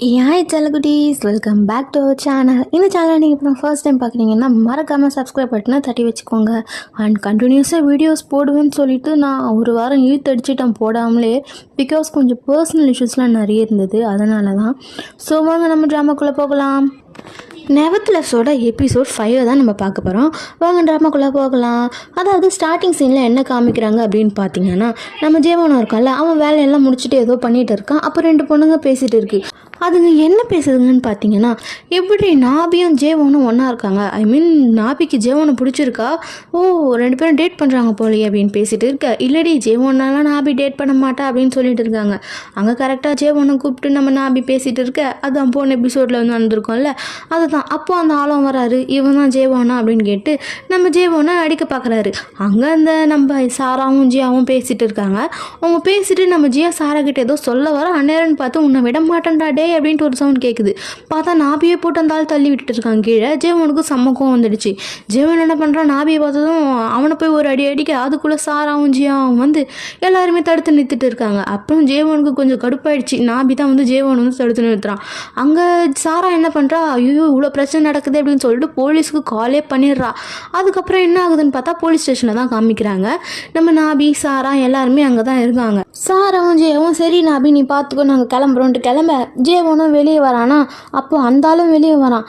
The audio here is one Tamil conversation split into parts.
ஹாய் செல்லகுட்டீஸ், welcome back to our channel. இந்த சேனல் நீங்கள் இப்போ ஃபர்ஸ்ட் டைம் பார்க்குறீங்கன்னா மறக்காமல் சப்ஸ்கிரைப் பட்டனை தட்டி வச்சுக்கோங்க. அண்ட் கண்டினியூஸாக வீடியோஸ் போடுவேன்னு சொல்லிட்டு நான் ஒரு வாரம் இழுத்தடிச்சிட்டேன் போடாமலே. பிகாஸ் கொஞ்சம் பர்சனல் இஷ்யூஸ்லாம் நிறைய இருந்தது, அதனால தான். ஸோ வாங்க நம்ம ட்ராமாக்குள்ளே போகலாம். நெவர்த்லெஸ்ஸோட எபிசோட் 5 தான் நம்ம பார்க்க போகிறோம். வாங்க ட்ராமாக்குள்ளே போகலாம். அதாவது ஸ்டார்டிங் சீனில் என்ன காமிக்கிறாங்க அப்படின்னு பார்த்தீங்கன்னா, நம்ம ஜீவனம் இருக்கான்ல, அவன் வேலையெல்லாம் முடிச்சுட்டு ஏதோ பண்ணிகிட்டு இருக்கான். அப்போ 2 பொண்ணுங்க பேசிகிட்டு இருக்கு. அதுங்க என்ன பேசுதுங்கன்னு பார்த்தீங்கன்னா, எப்படி நாபியும் ஜேவனும் ஒன்றா இருக்காங்க, ஐ மீன் நாபிக்கு ஜேவனை பிடிச்சிருக்கா, ஓ 2 பேரும் டேட் பண்ணுறாங்க போலையே அப்படின்னு பேசிகிட்டு இருக்க. இல்லடி ஜேவனாலாம் நாபி டேட் பண்ண மாட்டா அப்படின்னு சொல்லிட்டு இருக்காங்க. அங்கே கரெக்டாக ஜேவனை கூப்பிட்டு நம்ம நாபி பேசிகிட்டு இருக்க. அதுதான் போன எபிசோடில் வந்து வந்திருக்கோம்ல, அதுதான். அப்போ அந்த ஆளும் வராரு, இவன் தான் ஜேவனா அப்படின்னு கேட்டு நம்ம ஜேவனை அடிக்க பார்க்குறாரு. அங்கே அந்த நம்ம சாராவும் ஜியாவும் பேசிகிட்டு இருக்காங்க. அவங்க பேசிட்டு நம்ம ஜியா சாரா கிட்ட ஏதோ சொல்ல வர, அந்நேரம்னு பார்த்து உன்னை விட மாட்டேன்டா டே அப்படின்ட்டு ஒரு சவுண்ட் கேட்குது. பார்த்தா நாபியை போட்டு அந்த ஆள் தள்ளி விட்டுட்டு இருக்காங்க கீழே. ஜேவனுக்கு சம்மக்கம் வந்துடுச்சு. ஜேவன் என்ன பண்ணுறான், நாபியை பார்த்ததும் அவனை போய் ஒரு அடி அடிக்க, அதுக்குள்ளே சாராவும் ஜியாவும் வந்து எல்லாருமே தடுத்து நிறுத்திட்டு இருக்காங்க. அப்புறம் ஜேவனுக்கு கொஞ்சம் கடுப்பாயிடுச்சு. நாபி தான் வந்து ஜேவன் வந்து தடுத்து நிறுத்துறான். அங்கே சாரா என்ன பண்ணுறா, ஐயோ இவ்வளோ பிரச்சனை நடக்குது அப்படின்னு சொல்லிட்டு போலீஸுக்கு காலே பண்ணிடுறா. அதுக்கப்புறம் என்ன ஆகுதுன்னு பார்த்தா போலீஸ் ஸ்டேஷனில் தான் காமிக்கிறாங்க. நம்ம நாபி சாரா எல்லாருமே அங்கே தான் இருக்காங்க. சாராவும் ஜேவும் சரி நாபி நீ பார்த்துக்கோ நாங்கள் கிளம்புறோன்ட்டு கிளம்ப, ஜேவனும் வெளியே வரானா. அப்போ அந்த ஆளும் வெளியே வரான்.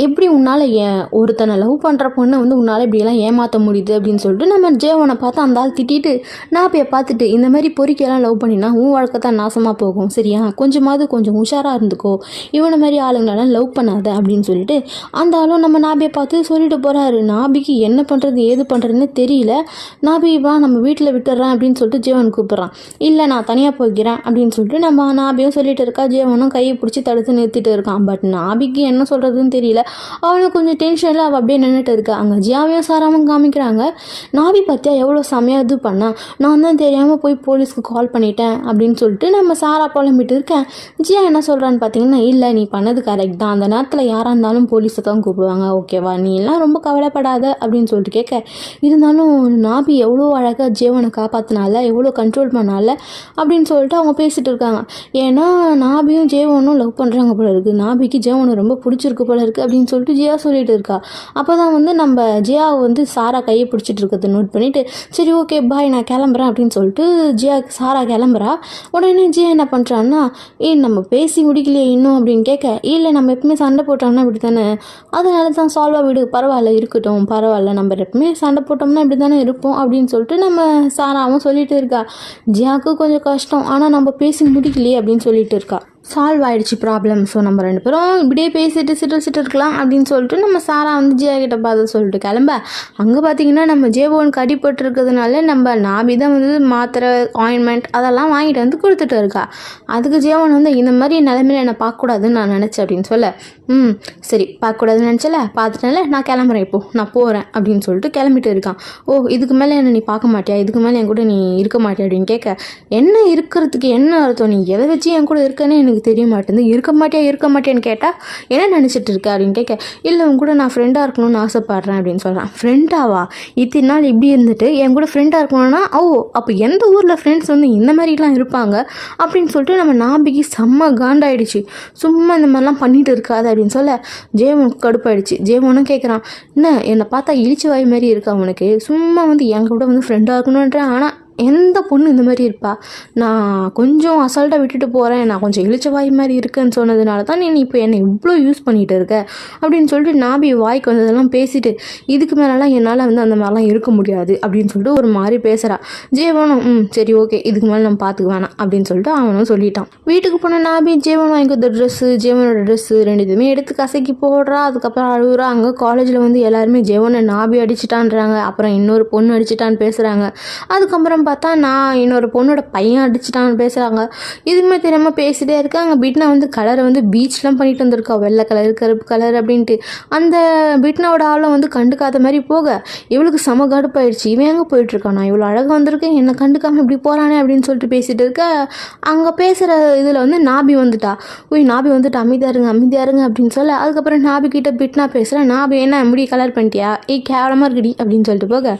எப்படி உன்னால் ஒருத்தனை லவ் பண்ணுற பொண்ணை வந்து உன்னால் இப்படியெல்லாம் ஏமாற்ற முடியுது அப்படின்னு சொல்லிட்டு நம்ம ஜேவனை பார்த்து அந்த ஆள் திட்டிட்டு நாபியை பார்த்துட்டு, இந்த மாதிரி பொறிக்கையெல்லாம் லவ் பண்ணினா உன் வாழ்க்கை தான் நாசமாக போகும், சரியா, கொஞ்சம் உஷாராக இருந்துக்கோ, இவனை மாதிரி ஆளுங்களெல்லாம் லவ் பண்ணாத அப்படின்னு சொல்லிட்டு அந்த ஆளும் நம்ம நாபியை பார்த்து சொல்லிட்டு போகிறாரு. நாபிக்கு என்ன பண்ணுறது ஏது பண்ணுறதுன்னு தெரியல. நாபி வா நம்ம வீட்டில் விட்டுறேன் அப்படின்னு சொல்லிட்டு ஜேவன் கூப்பிட்றான். இல்லை நான் தனியாக போய்க்கிறேன் அப்படின்னு சொல்லிட்டு நம்ம நாபியும் சொல்லிட்டு இருக்கா. ஜேவனும் கையை பிடிச்சி தடுத்து நிறுத்திட்டு இருக்கான். பட் நாபிக்கு என்ன சொல்கிறதுன்னு தெரியல. அவனுக்கு கொஞ்சம் டென்ஷனில் அவள் அப்படியே நின்றுட்டு இருக்கா. அங்கே ஜியாவையும் சாராவும் காமிக்கிறாங்க. நாபி பார்த்தியா எவ்வளோ செமையாக இது பண்ணா, நான் தான் தெரியாமல் போய் போலீஸ்க்கு கால் பண்ணிட்டேன் அப்படின்னு சொல்லிட்டு நம்ம சாரா புலம்பிட்டு இருக்கேன். ஜியா என்ன சொல்கிறான்னு பார்த்தீங்கன்னா, இல்லை நீ பண்ணது கரெக்ட் தான், அந்த நேரத்தில் யாராக இருந்தாலும் போலீஸை தான் கூப்பிடுவாங்க, ஓகேவா, நீ எல்லாம் ரொம்ப கவலைப்படாத அப்படின்னு சொல்லிட்டு கேட்க. இருந்தாலும் நாபி எவ்வளோ அழகாக ஜீவனை காப்பாற்றினால, எவ்வளோ கண்ட்ரோல் பண்ணால அப்படின்னு சொல்லிட்டு அவங்க பேசிகிட்டு இருக்காங்க. ஏன்னா நாபியும் ஜேவனும் லவ் பண்ணுறாங்க போல இருக்குது, நாபிக்கு ஜேவனை ரொம்ப பிடிச்சிருக்கு போல இருக்குது அப்படின்னு சொல்லிட்டு ஜியா சொல்லிட்டு இருக்கா. அப்போ தான் வந்து நம்ம ஜியாவை வந்து சாரா கையை பிடிச்சிட்டு இருக்கிறத நோட் பண்ணிவிட்டு, சரி ஓகே பாய் நான் கிளம்புறேன் அப்படின்னு சொல்லிட்டு சாரா கிளம்புறா. உடனே ஜியா என்ன பண்ணுறான்னா, நம்ம பேசி முடிக்கலையே இன்னும் அப்படின்னு கேட்க, இல்லை நம்ம எப்பவுமே சண்டை போட்டோம்னா இப்படி தானே, அதனால தான் சால்வாக விடு, பரவாயில்ல இருக்கட்டும், பரவாயில்ல நம்ம எப்பவுமே சண்டை போட்டோம்னா இப்படி தானே இருப்போம் அப்படின்னு சொல்லிட்டு நம்ம சாராவும் சொல்லிட்டு இருக்கா. ஜியாவுக்கு கொஞ்சம் கஷ்டம், ஆனால் நம்ம பேசி முடிக்கலையே அப்படின்னு சொல்லிட்டு இருக்கா. சால்வ் ஆகிடுச்சு ப்ராப்ளம், ஸோ நம்ம 2 பேரும் இப்படியே பேசிட்டு சிட்டு இருக்கலாம் அப்படின்னு சொல்லிட்டு நம்ம சாரா வந்து ஜியா கிட்ட பார்த்து சொல்லிட்டு கிளம்ப. அங்கே பார்த்தீங்கன்னா நம்ம ஜேவோனுக்கு அடிபட்டு இருக்கிறதுனால நம்ம நாபி தான் வந்து மாத்திரை ஆயின்மெண்ட் அதெல்லாம் வாங்கிட்டு வந்து கொடுத்துட்டு இருக்கா. அதுக்கு ஜேவோன் வந்து இந்த மாதிரி நிலைமையில என்னை பார்க்கக்கூடாதுன்னு நான் நினச்சேன் அப்படின்னு சொல்ல, சரி பார்க்கக்கூடாதுன்னு நினச்சல, பார்த்துட்டேன்ல நான் கிளம்புறேன், இப்போ நான் போகிறேன் அப்படின்னு சொல்லிட்டு கிளம்பிட்டு இருக்கான். ஓ இதுக்கு மேலே என்ன நீ பார்க்க மாட்டியா, இதுக்கு மேலே என் கூட நீ இருக்க மாட்டியா அப்படின்னு கேட்க, என்ன இருக்கிறதுக்கு என்ன அர்த்தம், நீ எதை வச்சு என் கூட இருக்கன்னு எனக்கு தெரிய மாட்டேங்குது, இருக்க மாட்டேன்னு கேட்டால் என்ன நினச்சிட்டு இருக்க அப்படின்னு கேட்க, இல்லை உன் கூட நான் ஃப்ரெண்டாக இருக்கணும்னு ஆசைப்படுறேன் அப்படின்னு சொல்கிறான். ஃப்ரெண்டாவா, இத்தனை நாள் இப்படி இருந்துட்டு என் கூட ஃப்ரெண்டாக இருக்கணும்னா, ஓ அப்போ எந்த ஊரில் ஃப்ரெண்ட்ஸ் வந்து இந்த மாதிரிலாம் இருப்பாங்க அப்படின்னு சொல்லிட்டு நம்ம நாபிக்கு செம்ம காண்டாயிடுச்சு. சும்மா இந்த மாதிரிலாம் பண்ணிட்டு இருக்காது அப்படின்னு சொல்ல ஜேவனுக்கு கடுப்பாயிடுச்சு. ஜேவனும் கேட்குறான், என்ன என்னை பார்த்தா இழிச்சு வாய் மாதிரி இருக்கா உனக்கு, சும்மா வந்து என் கூட வந்து ஃப்ரெண்டாக இருக்கணுன்றேன், ஆனால் எந்த பொண்ணு இந்த மாதிரி இருப்பா, நான் கொஞ்சம் அசால்ட்டாக விட்டுட்டு போகிறேன், நான் கொஞ்சம் இழிச்ச வாய் மாதிரி இருக்குன்னு சொன்னதுனால தான் நீ இப்போ என்னை இவ்வளோ யூஸ் பண்ணிகிட்டு இருக்க அப்படின்னு சொல்லிட்டு நாபி வாய்க்கு வந்ததெல்லாம் பேசிட்டு, இதுக்கு மேலெலாம் என்னால் வந்து அந்த மாதிரிலாம் இருக்க முடியாது அப்படின்னு சொல்லிட்டு ஒரு மாதிரி பேசுகிறா. ஜேவனும் சரி ஓகே இதுக்கு மேலே நம்ம பார்த்துக்க வேணாம் அப்படின்னு சொல்லிட்டு அவனும் சொல்லிட்டான். வீட்டுக்கு போன நாபி ஜேவன் வாங்கி கொடுத்த ட்ரெஸ்ஸு, ஜேவனோட ட்ரெஸ்ஸு 2 எடுத்து கசக்கி போடுறா. அதுக்கப்புறம் அழுகுறா. அங்கே காலேஜில் வந்து எல்லாருமே ஜேவனை நாபி அடிச்சிட்டான்றாங்க, அப்புறம் இன்னொரு பொண்ணு அடிச்சிட்டான்னு பேசுகிறாங்க. அதுக்கப்புறம் பார்த்தா நான் இன்னொரு பொண்ணோட பையன் அடிச்சிட்டான்னு பேசுகிறாங்க. இதுவுமே தெரியாமல் பேசிட்டே இருக்காங்க. பிட்னா வந்து கலரை வந்து பீச்லாம் பண்ணிட்டு வந்திருக்கா, வெள்ளை கலர் கருப்பு கலர் அப்படின்ட்டு. அந்த பிட்னாவோட ஆளும் வந்து கண்டுக்காத மாதிரி போக இவளுக்கு செம கடுப்பாயிடுச்சு. இவன் எங்கே போயிட்டுருக்கான், நான் இவ்வளோ அழகாக வந்திருக்கேன் என்னை கண்டுக்காமல் இப்படி போகிறானே அப்படின்னு சொல்லிட்டு பேசிகிட்டு இருக்க. அங்கே பேசுகிற இதில் வந்து நாபி வந்துட்டா. நாபி வந்துட்டு அமைதியாக இருங்க அப்படின்னு சொல்ல, அதுக்கப்புறம் நாபி கிட்ட பிட்னா பேசுகிறேன். நாபி என்ன முடி கலர் பண்ணிட்டியா, கேவலமாக இருக்குடி அப்படின்னு சொல்லிட்டு போக,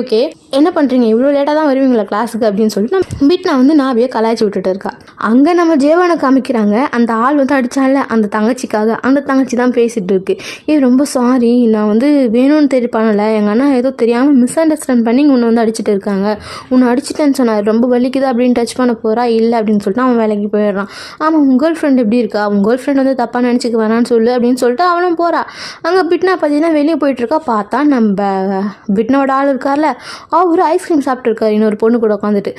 ஓகே என்ன பண்ணுறீங்க இவ்வளோ லேட்டாக தான் வருவீங்களா கிளாஸுக்கு அப்படின்னு சொல்லிட்டு பிட்னா வந்து நாபியை கலாய்ச்சி விட்டுட்டு இருக்கா. அங்கே நம்ம ஜேவானை காமிக்கிறாங்க. அந்த ஆள் வந்து அடித்தால அந்த தங்கச்சிக்காக, அந்த தங்கச்சி தான் பேசிகிட்டு இருக்கு. ரொம்ப சாரி, நான் வந்து வேணும்னு தெரிப்பானல, எங்கள் அண்ணா ஏதோ தெரியாமல் மிஸ் அண்டர்ஸ்டாண்ட் பண்ணி உன்னை வந்து அடிச்சுட்டு இருக்காங்க, உன்னை அடிச்சுட்டேன்னு சொன்னார், ரொம்ப வலிக்குது அப்படின்னு டச் பண்ண போகிறா, இல்லை அப்படின்னு சொல்லிட்டு அவன் வேலைக்கு போயிடுறான். ஆமாம், உங்கள் கேர்ள் ஃப்ரெண்ட் எப்படி இருக்கா, உங்கள் கேர்ள் ஃப்ரெண்ட் வந்து தப்பாக நினச்சிக்க வேணான்னு சொல்லு அப்படின்னு சொல்லிட்டு அவளும் போகிறா. அங்கே பிட்னா பார்த்தீங்கன்னா வெளியே போயிட்டுருக்கா. பார்த்தா நம்ம பிட்னோட ஆள் இருக்கார்ல, அவர் ஐஸ்கிரீம் சாப்பிட்ருக்காரு இன்னொரு பொண்ணு கூட உட்காந்துட்டு.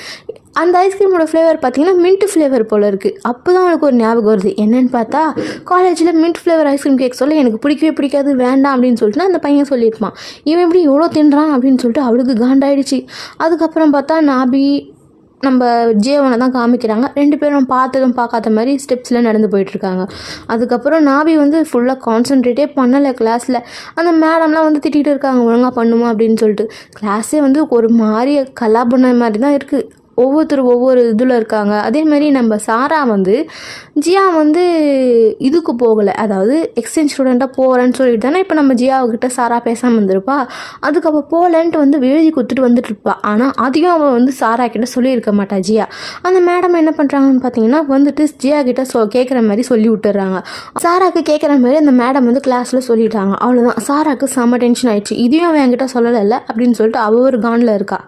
அந்த ஐஸ்கிரீமோட ஃப்ளேவர் பார்த்தீங்கன்னா மின்ட் ஃப்ளேவர் போல் இருக்குது. அப்போ தான் அவனுக்கு ஒரு ஞாபகம் வருது. என்னென்னு பார்த்தா காலேஜில் மின்ட் ஃப்ளேவர் ஐஸ்கிரீம் கேக் சொல்ல எனக்கு பிடிக்கவே பிடிக்காது, வேண்டாம் அப்படின்னு சொல்லிட்டு அந்த பையன் சொல்லியிருப்பான். இவன் எப்படி எவ்வளோ தின்றான் அப்படின்னு சொல்லிட்டு அவளுக்கு காண்டாயிடுச்சு. அதுக்கப்புறம் பார்த்தா நாபி நம்ம ஜேவனை தான் காமிக்கிறாங்க. 2 பேரும் பார்த்ததும் பார்க்காத மாதிரி ஸ்டெப்ஸில் நடந்து போயிட்டுருக்காங்க. அதுக்கப்புறம் நாபி வந்து ஃபுல்லாக கான்சன்ட்ரேட்டே பண்ணலை கிளாஸில். அந்த மேடம்லாம் வந்து திட்டிகிட்டு இருக்காங்க, ஒழுங்காக பண்ணுமா அப்படின்னு சொல்லிட்டு. கிளாஸே வந்து ஒரு மாதிரி கலா பண்ண மாதிரி தான் இருக்குது. ஒவ்வொருத்தரும் ஒவ்வொரு இதில் இருக்காங்க. அதேமாதிரி நம்ம சாரா வந்து ஜியா வந்து இதுக்கு போகலை, அதாவது எக்ஸ்சேஞ்ச் ஸ்டூடெண்ட்டாக போகிறேன்னு சொல்லிட்டு தானே இப்போ நம்ம ஜியாவுக்கிட்ட சாரா பேசாமல் வந்திருப்பா. அதுக்கு அவள் போகலன்ட்டு வந்து எழுதி கொடுத்துட்டு வந்துட்டுருப்பா. ஆனால் அதையும் அவள் வந்து சாரா கிட்ட சொல்லியிருக்க மாட்டா ஜியா. அந்த மேடம் என்ன பண்ணுறாங்கன்னு பார்த்தீங்கன்னா வந்துட்டு ஜியா கிட்ட கேட்குற மாதிரி சொல்லி விட்டுறாங்க. சாராக்கு கேட்குற மாதிரி அந்த மேடம் வந்து கிளாஸில் சொல்லிட்டாங்க. அவ்வளோதான். சாராக்கு செம்ம டென்ஷன் ஆயிடுச்சு. இதையும் அவன் என்கிட்ட சொல்லலை அப்படின்னு சொல்லிட்டு அவள் ஒரு கானில் இருக்கா.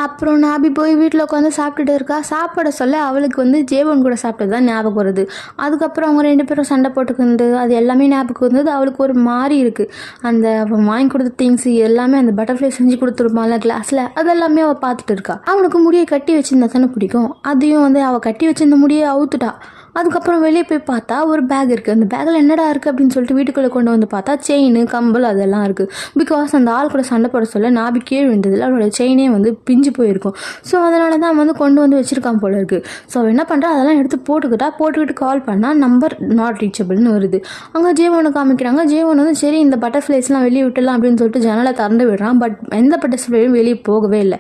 அப்புறம் நாபி போய் வீட்டில் உட்காந்து சாப்பிட்டுட்டு இருக்கா. சாப்பிட சொல்ல அவளுக்கு வந்து ஜேவன் கூட சாப்பிட்டது தான் ஞாபகம் வருது. அதுக்கப்புறம் அவங்க 2 பேரும் சண்டை போட்டுக்கிண்டு அது எல்லாமே ஞாபகம் வந்தது. அவளுக்கு ஒரு மாதிரி இருக்குது. அந்த அவன் வாங்கி கொடுத்த திங்ஸ் எல்லாமே அந்த பட்டர்ஃப்ளை செஞ்சு கொடுத்துருப்பான்ல கிளாஸில், அதெல்லாமே அவள் பார்த்துட்டு இருக்கா. அவனுக்கு முடியை கட்டி வச்சுருந்தா தானே பிடிக்கும். அதையும் வந்து அவள் கட்டி வச்சிருந்த முடியை அவுத்துட்டா. அதுக்கப்புறம் வெளியே போய் பார்த்தா ஒரு பேக் இருக்குது. அந்த பேக்கில் என்னடா இருக்குது அப்படின்னு சொல்லிட்டு வீட்டுக்குள்ளே கொண்டு வந்து பார்த்தா செயின், கம்பல் அதெல்லாம் இருக்குது. பிகாஸ் அந்த ஆள் கூட சண்டை போட சொல்ல நாபி கீழ் விழுந்ததில் அவளோட செயினே வந்து பிஞ்சு போயிருக்கும். ஸோ அதனால தான் வந்து கொண்டு வந்து வச்சுருக்கான் போல இருக்குது. ஸோ அவள் என்ன பண்ணுறா, அதெல்லாம் எடுத்து போட்டுக்கிட்டு கால் பண்ணால் நம்பர் நாட் ரீச்சபிள்னு வருது. அங்கே ஜேவனை காமிக்கிறாங்க. ஜேவன் வந்து சரி இந்த பட்டர்ஃப்ளைஸ்லாம் வெளியே விட்டுலாம் அப்படின்னு சொல்லிட்டு ஜன்னலை திறந்து விடுறான். பட் எந்த பட்டர்ஃப்ளையும் வெளியே போகவே இல்லை.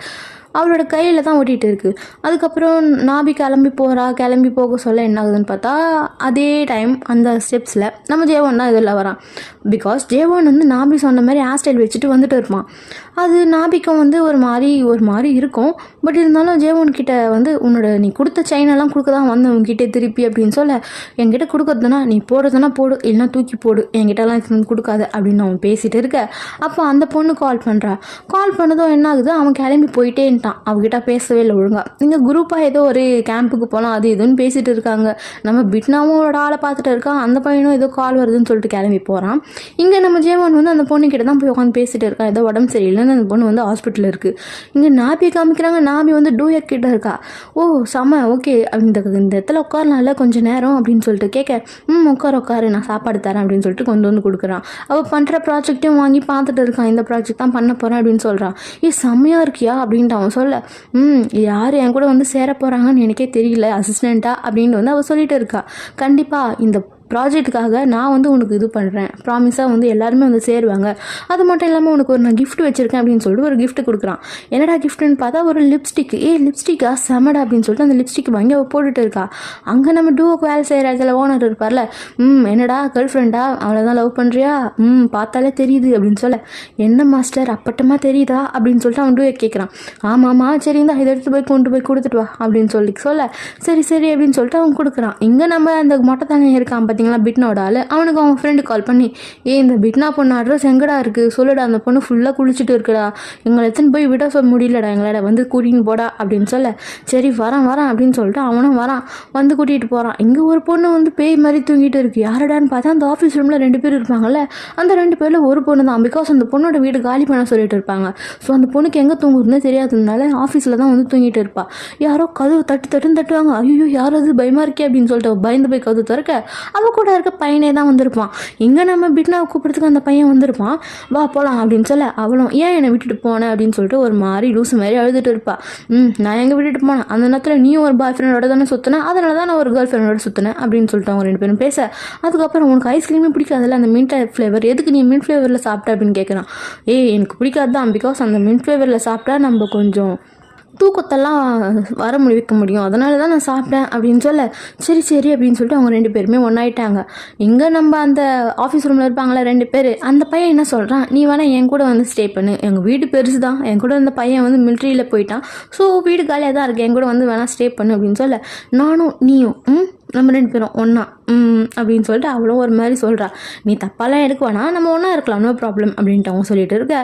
அவளோட கையில் தான் ஓட்டிகிட்டு இருக்குது. அதுக்கப்புறம் நாபி கிளம்பி போக சொல்ல என்ன ஆகுதுன்னு பார்த்தா அதே டைம் அந்த ஸ்டெப்ஸில் நம்ம ஜேவன் தான் இதில் வரான். பிகாஸ் ஜேவன் வந்து நாபி சொன்ன மாதிரி ஹேர் ஸ்டைல் வச்சுட்டு வந்துட்டு இருப்பான். அது நாபிக்கும் வந்து ஒரு மாதிரி இருக்கும். பட் இருந்தாலும் ஜேவன் கிட்ட வந்து உன்னோட நீ கொடுத்த செயினெல்லாம் கொடுக்க தான் வந்தேன் உங்ககிட்ட திருப்பி அப்படின்னு சொல்ல, என்கிட்ட கொடுக்குறதுனா நீ போடுறதுனா போடு, இல்லைனா தூக்கி போடு, என்கிட்டலாம் கொடுக்காது அப்படின்னு அவன் பேசிகிட்டு இருக்க. அப்போ அந்த பொண்ணு கால் பண்ணதும் என்ன ஆகுது, அவன் கிளம்பி போயிட்டே அவகிட்ட பேசவே இல்லை ஒழுங்கா. இங்கே குரூப்பாக ஏதோ ஒரு கேம்புக்கு போகலாம் அது இதுன்னு பேசிகிட்டு இருக்காங்க. நம்ம பிட்னாவும் ஒரு ஆளை பார்த்துட்டு இருக்கான். அந்த பையனும் ஏதோ கால் வருதுன்னு சொல்லிட்டு கிளம்பி போகிறான். இங்கே நம்ம ஜேவன் வந்து அந்த பொண்ணு கிட்ட தான் போய் உட்காந்து பேசிகிட்டு இருக்கான். ஏதோ உடம்பு சரியில்லைன்னு அந்த பொண்ணு வந்து ஹாஸ்பிட்டலில் இருக்குது. இங்கே நாபியை காமிக்கிறாங்க. நாபி வந்து டூயக் கிட்ட இருக்கா. ஓ செம்ம ஓகே, இந்த இடத்துல உட்காரலாம்ல கொஞ்சம் நேரம் அப்படின்னு சொல்லிட்டு கேட்க, உட்காரு நான் சாப்பாடு தரேன் அப்படின்னு சொல்லிட்டு கொண்டு வந்து கொடுக்குறான். அவள் பண்ணுற ப்ராஜெக்டையும் வாங்கி பார்த்துட்டு இருக்கான். இந்த ப்ராஜெக்ட் தான் பண்ண போகிறேன் அப்படின்னு சொல்கிறான். செம்மையாக இருக்கியா அப்படின்ட்டு அவன் சொல்ல, யார் என் கூட வந்து சேர போகிறாங்கன்னு எனக்கே தெரியல அசிஸ்டண்ட்டாக அப்படின்னு வந்து அவள் சொல்லிட்டு இருக்கா. கண்டிப்பாக இந்த ப்ராஜெக்ட்டுக்காக நான் வந்து உனக்கு இது பண்ணுறேன், ப்ராமிஸாக வந்து எல்லாருமே வந்து சேருவாங்க. அது மட்டும் இல்லாமல் உனக்கு ஒரு நான் கிஃப்ட் வச்சுருக்கேன் அப்படின்னு சொல்லிட்டு ஒரு கிஃப்ட் கொடுக்குறான். என்னடா கிஃப்ட்டுன்னு பார்த்தா ஒரு லிப்ஸ்டிக். லிப்ஸ்டிக்கா செமடா அப்படின்னு சொல்லிட்டு அந்த லிப்ஸ்டிக் வாங்கி அவள் போட்டுட்டு இருக்கா. அங்கே நம்ம டூவுக்கு வேலை செய்கிற இடத்துல ஓனர் இருப்பார்ல, என்னடா கேர்ள் ஃப்ரெண்டா, அவளை தான் லவ் பண்ணுறியா, பார்த்தாலே தெரியுது அப்படின்னு சொல்ல, என்ன மாஸ்டர் அப்பட்டமாக தெரியுதா அப்படின்னு சொல்லிட்டு அவன் டூவை கேட்குறான். ஆமாம்மா சரி இந்தா இதை எடுத்து போய் கொண்டு போய் கொடுத்துட்டு வா அப்படின்னு சொல்ல சரி அப்படின்னு சொல்லிட்டு அவன் கொடுக்குறான். இங்கே நம்ம அந்த மொட்டை தானே இருக்கான் பிட்னோட ஆள். அவனுக்கு அவன் ஃப்ரெண்டு கால் பண்ணி, இந்த பிட்னா பொண்ணு அட்ரஸ் எங்கடா இருக்குது சொல்லுடா, அந்த பொண்ணு ஃபுல்லாக குளிச்சுட்டு இருக்குடா, எங்களை எத்தனை போய் விட சொல்ல முடியலடா, எங்களோட வந்து கூட்டின்னு போடா அப்படின்னு சொல்ல, சரி வரேன் அப்படின்னு சொல்லிட்டு அவனும் வரான். வந்து கூட்டிகிட்டு போகிறான். இங்கே ஒரு பொண்ணு வந்து பேய் மாதிரி தூங்கிட்டு இருக்கு. யாரடான்னு பார்த்தா அந்த ஆஃபீஸ் ரூமில் 2 பேர் இருப்பாங்கல்ல, அந்த 2 பேரில் ஒரு பொண்ணு தான். பிகாஸ் அந்த பொண்ணோட வீடு காலி பண்ண சொல்லிட்டு இருப்பாங்க. ஸோ அந்த பொண்ணுக்கு எங்கே தூங்குறதுனே தெரியாததுனால ஆஃபீஸில் தான் வந்து தூங்கிட்டு இருப்பா. யாரோ கதவு தட்டுவாங்க. ஐயோ யாராவது பயமாக இருக்கே அப்படின்னு சொல்லிட்டு பயந்து போய் கதவு திறக்க அவள் கூட இருக்க பையனே தான் வந்திருப்பான். இங்கே நம்ம பிட்னாவை கூப்பிட்றதுக்கு அந்த பையன் வந்திருப்பான். வா போகலாம் அப்படின்னு சொல்ல, அவளும் ஏன் என்னை விட்டுட்டு போனேன் அப்படின்னு சொல்லிட்டு ஒரு மாதிரி லூசு மாதிரி அழுதுட்டு இருப்பா. நான் எங்கே விட்டுட்டு போனேன், அந்த நேரத்தில் நீயும் ஒரு பாய் ஃப்ரெண்டோட தானே சுற்றினேன், அதனால தான் நான் ஒரு கேர்ள் ஃப்ரெண்டோட சுற்றினேன் அப்படின்னு சொல்லிட்டு அவங்க 2 பேரும் பேச, அதுக்கப்புறம் உனக்கு ஐஸ்கிரீமே பிடிக்காதுல்ல அந்த மின்ட் ஃப்ளேவர், எதுக்கு நீ மின்ட் ஃப்ளேவரில் சாப்பிட்ட அப்படின்னு கேட்குறான். எனக்கு பிடிக்காது தான், பிகாஸ் அந்த மின்ட் ஃப்ளேவரில் சாப்பிட்டா நம்ம கொஞ்சம் தூக்கத்தெல்லாம் வர வைக்க முடியும், அதனால தான் நான் சாப்பிட்டேன் அப்படின்னு சொல்ல, சரி சரி அப்படின்னு சொல்லிட்டு அவங்க 2 பேருமே ஒன்றாயிட்டாங்க. இங்கே நம்ம அந்த ஆஃபீஸ் ரூமில் இருப்பாங்களே 2 பேர், அந்த பையன் என்ன சொல்கிறான், நீ வேணா என் கூட வந்து ஸ்டே பண்ணு, எங்கள் வீடு பெருசு தான், என் கூட அந்த பையன் வந்து மிலிட்ரியில் போயிட்டான், ஸோ வீடு காலியாக தான் இருக்குது, என் கூட வந்து வேணா ஸ்டே பண்ணு அப்படின்னு சொல்ல, நானும் நீயும் நம்ம 2 பேரும் ஒன்றா அப்படின்னு சொல்லிட்டு அவளும் ஒரு மாதிரி சொல்கிறா, நீ தப்பாலாம் எடுக்க வேணாம், நம்ம ஒன்றா இருக்கலாம், நோ ப்ராப்ளம் அப்படின்ட்டு அவங்க சொல்லிட்டு இருக்க.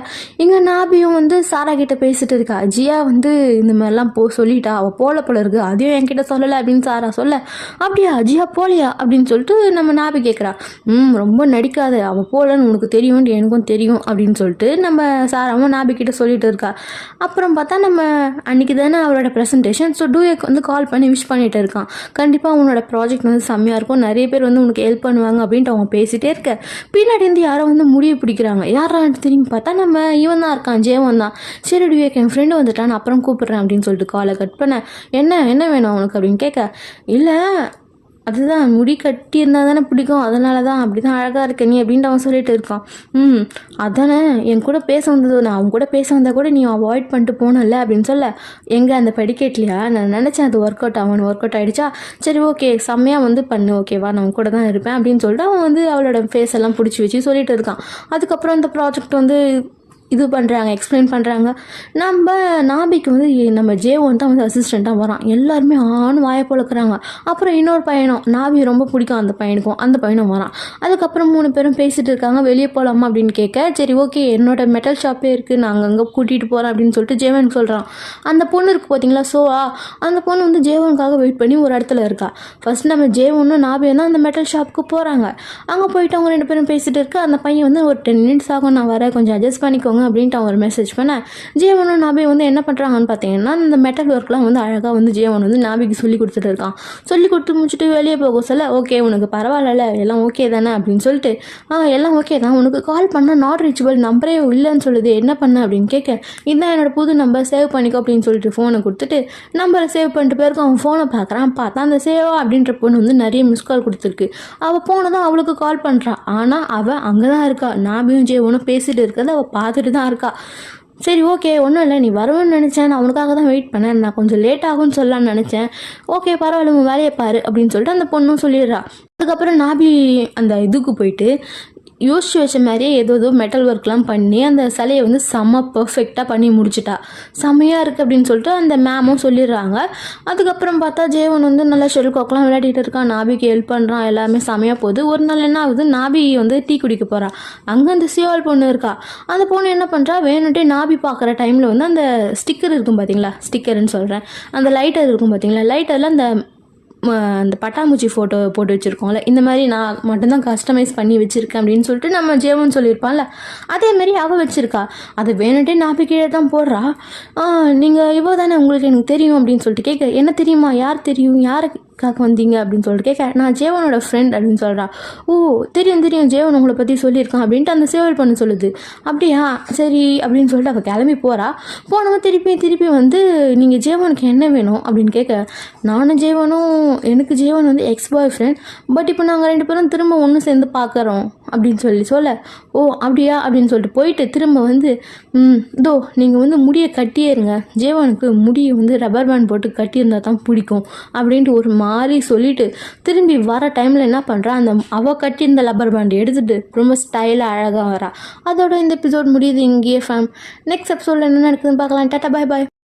இங்கே நாபியும் வந்து சாரா கிட்ட பேசிட்டு இருக்கா, ஜியா வந்து இந்த மாதிரிலாம் சொல்லிட்டா, அவள் போல இருக்கு, அதையும் என்கிட்ட சொல்லலை அப்படின்னு சாரா சொல்ல, அப்படியா ஜியா போலியா அப்படின்னு சொல்லிட்டு நம்ம நாபி கேட்குறா. ரொம்ப நடிக்காத, அவள் போலன்னு உனக்கு தெரியும், எனக்கும் தெரியும் அப்படின்னு சொல்லிட்டு நம்ம சாராவும் நாபி கிட்ட சொல்லிட்டு இருக்கா. அப்புறம் பார்த்தா நம்ம அன்றைக்கி தானே அவளோட ப்ரெசன்டேஷன், ஸோ டூயக்கு வந்து கால் பண்ணி விஷ் பண்ணிகிட்டு இருக்கான், கண்டிப்பாக உன்னோட ப்ராஜெக்ட் வந்து செம்மையாக இருக்கும், நிறைய பேர் வந்து உனக்கு ஹெல்ப் பண்ணுவாங்க அப்படின்ட்டு அவங்க பேசிகிட்டே இருக்க. பின்னாடி வந்து யாரோ வந்து முடிவு பிடிக்கிறாங்க, யாரான்னு திரும்பி பார்த்தா நம்ம இவன் தான் இருக்கான், ஜேவன் தான். சரி டூயக் என் ஃப்ரெண்டு வந்துட்டான், நான் அப்புறம் கூப்பிட்றேன் அப்படின்னு சொல்லிட்டு காலை கட் பண்ண, என்ன வேணும் அவனுக்கு அப்படின்னு கேட்க, இல்லை அதுதான் முடி கட்டி இருந்தால் தானே பிடிக்கும், அதனால தான் அப்படி தான் அழகாக இருக்க நீ அப்படின்ட்டு அவன் சொல்லிட்டு இருக்கான். அதானே என் கூட பேச வந்தது, நான் அவங்க கூட பேச வந்தால் கூட நீ அவாய்ட் பண்ணிட்டு போனல அப்படின்னு சொல்ல, எங்கே அந்த படிக்கட்லையா, நான் நினச்சேன் அது ஒர்க் அவுட் ஆகிடுச்சா, சரி ஓகே செம்மையாக வந்து பண்ணு, ஓகேவா நான் கூட தான் இருப்பேன் அப்படின்னு சொல்லிட்டு அவன் வந்து அவளோட ஃபேஸ் எல்லாம் பிடிச்சி வச்சு சொல்லிட்டு இருக்கான். அதுக்கப்புறம் இந்த ப்ராஜெக்ட் வந்து இது பண்ணுறாங்க, எக்ஸ்பிளைன் பண்ணுறாங்க. நம்ம நாபிக்கு வந்து நம்ம ஜேவன் தான் வந்து அசிஸ்டண்ட்டாக வரான், எல்லாருமே ஆணும் வாயை பொழக்கிறாங்க. அப்புறம் இன்னொரு பையனும் நாபி ரொம்ப பிடிக்கும் அந்த பையனும் வரான். அதுக்கப்புறம் 3 பேரும் பேசிகிட்டு இருக்காங்க, வெளியே போகலாமா அப்படின்னு கேட்க, சரி ஓகே என்னோட மெட்டல் ஷாப்பே இருக்குது, நாங்கள் அங்கே கூட்டிகிட்டு போகிறோம் அப்படின்னு சொல்லிட்டு ஜேவன் சொல்கிறான். அந்த பொண்ணு இருக்குது பார்த்தீங்களா சோவா, அந்த பொண்ணு வந்து ஜேவனுக்காக வெயிட் பண்ணி ஒரு இடத்துல இருக்கா. ஃபர்ஸ்ட் நம்ம ஜேவனும் நாபியும் தான் அந்த மெட்டல் ஷாப்புக்கு போகிறாங்க. அங்கே போயிட்டு அவங்க 2 பேரும் பேசிகிட்டு இருக்க, அந்த பையன் வந்து ஒரு 10 மினிட்ஸ் ஆகும், நான் வரேன், கொஞ்சம் அட்ஜஸ்ட் பண்ணிக்கோங்க அப்படின்ட்டு அவன் ஒரு மெசேஜ் பண்ண, ஜேவனும் நாபி வந்து என்ன பண்ணுறாங்கன்னு பார்த்தீங்கன்னா, இந்த மெட்டல் ஒர்க்லாம் வந்து அழகாக வந்து ஜேவன் வந்து நாபிக்கு சொல்லி கொடுத்துட்டு இருக்கான். சொல்லி கொடுத்து முடிச்சுட்டு வெளியே போக சொல்ல, ஓகே உனக்கு பரவாயில்ல, எல்லாம் ஓகே தானே அப்படின்னு சொல்லிட்டு, எல்லாம் ஓகே தான், உனக்கு கால் பண்ணால் நாட் ரீச்சபிள், நம்பரே இல்லைன்னு சொல்லுது, என்ன பண்ண அப்படின்னு கேட்க, இதுதான் என்னோட புது நம்பர், சேவ் பண்ணிக்கோ அப்படின்னு சொல்லிட்டு ஃபோனை கொடுத்துட்டு நம்பரை சேவ் பண்ணிட்டு போயிருக்கும். அவன் ஃபோனை பார்க்குறான், பார்த்தா அந்த சேவா அப்படின்ற பொண்ணு வந்து நிறைய மிஸ் கால் கொடுத்துருக்கு. அவள் போனதான் அவளுக்கு கால் பண்ணுறான், ஆனால் அவள் அங்கே தான் இருக்கா, நாபியும் ஜேவனும் பேசிட்டு இருக்கிறத அவள் பார்த்துட்டு தான் இருக்கா. சரி ஓகே ஒன்றும் இல்லை, நீ வருவேன்னு நினச்சேன், நான் உனக்காக தான் வெயிட் பண்ணேன், நான் கொஞ்சம் லேட் ஆகும்னு சொல்லலான்னு நினச்சேன், ஓகே பரவாயில்ல உன் வேலையை பாரு அப்படின்னு சொல்லிட்டு அந்த பொண்ணும் சொல்லிடுறா. அதுக்கப்புறம் நாபி அந்த இதுக்கு போயிட்டு யோசிச்சு வச்ச மாதிரியே ஏதோ மெட்டல் ஒர்க்லாம் பண்ணி அந்த சிலையை வந்து செம்ம பர்ஃபெக்டாக பண்ணி முடிச்சிட்டா, செம்மையாக இருக்குது அப்படின்னு சொல்லிட்டு அந்த மேமும் சொல்லிடுறாங்க. அதுக்கப்புறம் பார்த்தா ஜேவன் வந்து நல்லா ஷெல் காக்லாம் விளையாடிட்டு இருக்கான், நாபிக்கு ஹெல்ப் பண்ணுறான், எல்லாமே செம்மையாக போகுது. ஒரு நாள் என்ன ஆகுது, நாபி வந்து டீ குடிக்க போகிறான், அங்கே அந்த சிவால் பொண்ணு இருக்கா. அந்த பொண்ணு என்ன பண்ணுறா, வேணுன்ட்டே நாபி பார்க்குற டைமில் வந்து அந்த ஸ்டிக்கர் இருக்கும் பார்த்தீங்களா, ஸ்டிக்கர்னு சொல்கிறேன், அந்த லைட்டர் இருக்கும் பார்த்தீங்களா, லைட்டரில் அந்த பட்டாம்பூச்சி ஃபோட்டோ போட்டு வச்சுருக்கோம்ல, இந்த மாதிரி நான் மட்டும்தான் கஸ்டமைஸ் பண்ணி வச்சுருக்கேன் அப்படின்னு சொல்லிட்டு நம்ம ஜேவன் சொல்லியிருப்பான்ல, அதேமாரி அவள் வச்சுருக்கா. அதை வேணுன்ட்டே நாபி கீழே தான் போடுறா. நீங்கள் இவ்வளோ தானே, உங்களுக்கு எனக்கு தெரியும் அப்படின்னு சொல்லிட்டு கேட்க, என்ன தெரியுமா, யார் தெரியும், யாருக்கு வந்தீங்க அப்படின்னு சொல்லிட்டு கேட்க, நான் ஜேவனோட ஃப்ரெண்ட் அப்படின்னு சொல்கிறா. ஓ தெரியும் ஜேவன் உங்களை பற்றி சொல்லியிருக்கான் அப்படின்ட்டு அந்த சேவல் பண்ண சொல்லுது. அப்படியா சரி அப்படின்னு சொல்லிட்டு அவள் கிளம்பி போகிறா. போனவன் திருப்பி வந்து நீங்கள் ஜேவனுக்கு என்ன வேணும் அப்படின்னு கேட்க, நானும் ஜேவனும், எனக்கு ஜேவன் வந்து எக்ஸ் பாய் ஃப்ரெண்ட், பட் இப்போ நாங்கள் 2 பேரும் திரும்ப ஒன்று சேர்ந்து பார்க்குறோம் அப்படின்னு சொல்ல, ஓ அப்படியா அப்படின்னு சொல்லிட்டு போயிட்டு திரும்ப வந்து இதோ நீங்கள் வந்து முடியை கட்டியே இருங்க, ஜேவனுக்கு முடியை வந்து ரப்பர் பேண்ட் போட்டு கட்டியிருந்தா தான் பிடிக்கும் அப்படின்ட்டு ஒரு மாதிரி சொல்லிட்டு திரும்பி வர டைமில் என்ன பண்ணுறா, அந்த அவள் கட்டியிருந்த ரப்பர் பேண்ட் எடுத்துகிட்டு ரொம்ப ஸ்டைலாக அழகாக வரா. அதோட இந்த எபிசோட் முடியுது இங்கேயே ஃபேம். நெக்ஸ்ட் எபிசோடில் என்ன நடக்குதுன்னு பார்க்கலாம். டாட்டா பாய் பாய்.